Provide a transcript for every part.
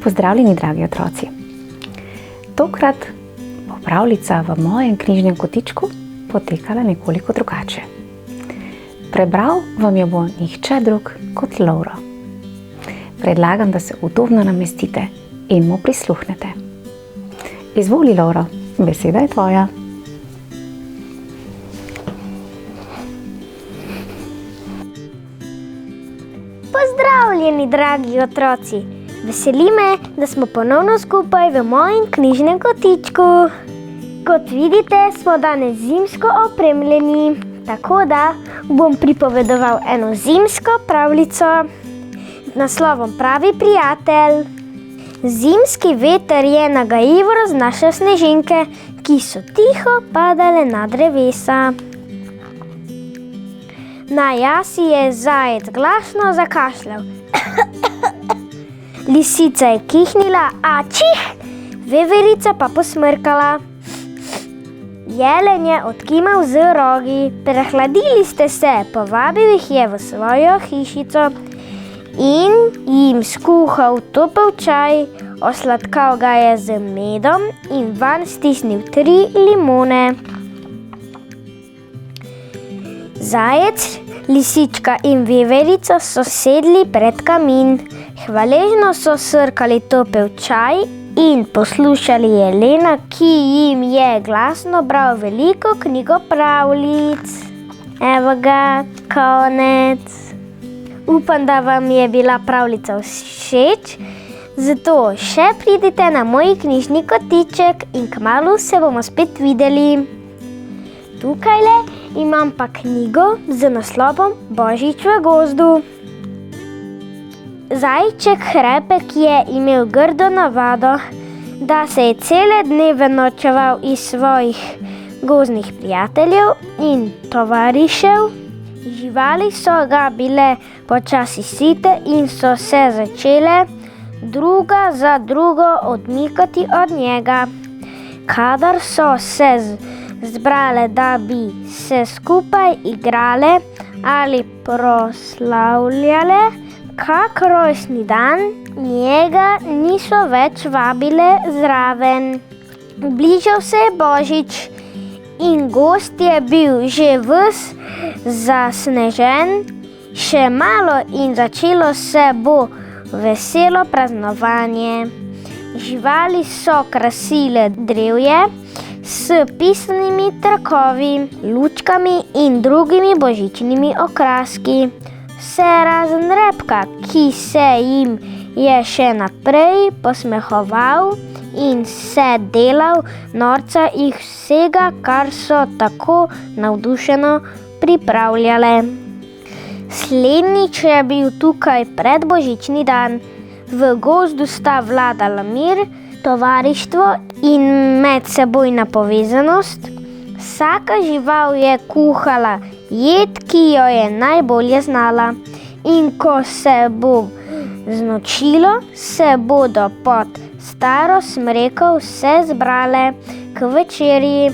Pozdravljeni, dragi otroci. Tokrat bo pravljica v mojem knjižnem kotičku potekala nekoliko drugače. Prebral vam jo bo nihče drug kot Lovro. Predlagam, da se udobno namestite in mu prisluhnete. Izvoli, Lovro, beseda je tvoja. Pozdravljeni, dragi otroci! Veseli me, da smo ponovno skupaj v mojem knjižnem kotičku. Kot vidite, smo danes zimsko opremljeni, tako da bom pripovedoval eno zimsko pravljico z naslovom Pravi prijatelj. Zimski veter je nagajivo raznašal snežinke, ki so tiho padale na drevesa. Na jasi je zajec glasno zakašljal. Lisica je kihnila, ačih, veverica pa posmrkala. Jelen je odkimal z rogi, prehladili ste se, povabil jih je v svojo hišico in jim skuhal topel čaj, osladkal ga je z medom in vanj stisnil 3 limone. Zajec, lisička in veverica so sedli pred kamin. Hvaležno so srkali topel čaj in poslušali jelena, ki jim je glasno bral veliko knjigo pravljic. Evo ga, konec. Upam, da vam je bila pravljica všeč, zato še pridite na moj knjižni kotiček in kmalu se bomo spet videli. Tukajle imam pa knjigo z naslovom Božič v gozdu. Zajček Hrepek je imel grdo navado, da se je cele dneve norčeval iz svojih gozdnih prijateljev in tovarišev. Živali so ga bile počasi site in so se začele druga za drugo odmikati od njega. Kadar so se zbrale, da bi se skupaj igrale ali proslavljale kak rojstni dan, njega niso več vabile zraven. Bližal se je Božič in gozd je bil že ves zasnežen. Še malo in začelo se bo veselo praznovanje. Živali so krasile drevje s pisanimi trakovi, lučkami in drugimi božičnimi okraski. Vse razen Repka, ki se jim je še naprej posmehoval in se delal norca iz vsega, kar so tako navdušeno pripravljale. Slednjič je bil tukaj predbožični dan. V gozdu sta vladala mir, tovarištvo in medsebojna povezanost. Vsaka žival je kuhala jed, ki jo je najbolje znala. In ko se bo znočilo, se bodo pod staro smreko vse zbrale k večerji.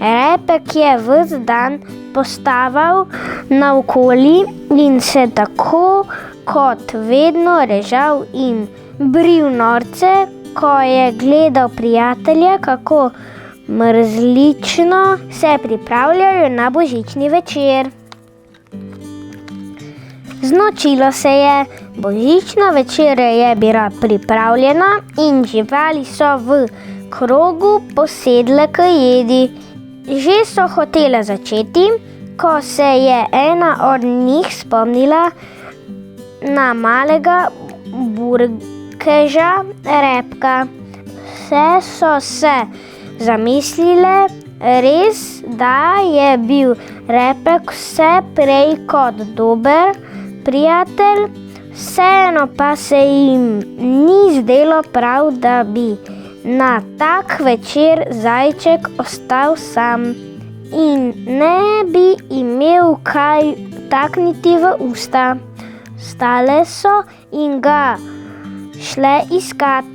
Repek je ves dan postaval naokoli in se tako kot vedno režal in bril norce, ko je gledal prijatelje, kako mrzlično se pripravljajo na božični večer. Znočilo se je, božična večerja je bila pripravljena in živali so v krogu posedle k jedi. Že so hotele začeti, ko se je ena od njih spomnila na malega burkeža Repka. Vse so se zamislile, res, da je bil Repek vse prej kot dober prijatelj, vseeno pa se jim ni zdelo prav, da bi na tak večer zajček ostal sam in ne bi imel kaj takniti v usta. Stale so in ga šle iskat.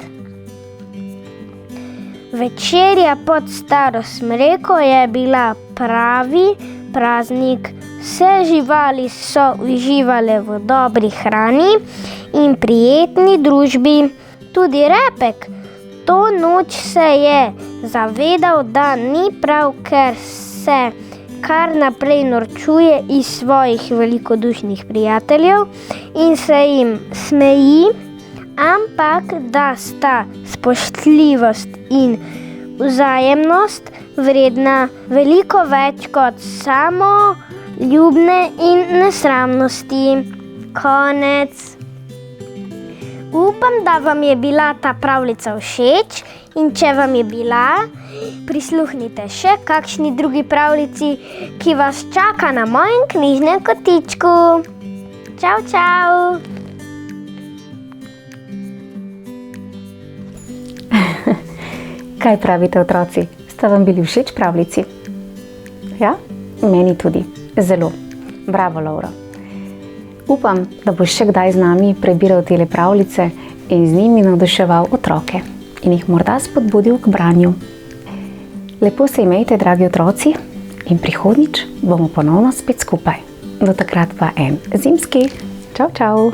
Večerja pod staro smreko je bila pravi praznik. Vse živali so uživale v dobri hrani in prijetni družbi. Tudi repek to noč se je zavedal, da ni prav, ker se kar naprej norčuje iz svojih velikodušnih prijateljev in se jim smeji, ampak da sta spoštljivost in vzajemnost vredna veliko več kot samo ljubne in nesramnosti. Konec. Upam, da vam je bila ta pravljica všeč in če vam je bila, prisluhnite še kakšni drugi pravljici, ki vas čaka na mojem knjižnem kotičku. Čau, čau! Kaj pravite, otroci? Sta vam bili všeč pravljici? Ja? Meni tudi. Zelo. Bravo, Lovro. Upam, da boš še kdaj z nami prebiral tele pravljice in z njimi navduševal otroke in jih morda spodbudil k branju. Lepo se imejte, dragi otroci, in prihodnjič bomo ponovno spet skupaj. Do takrat pa en zimski. Čau, čau!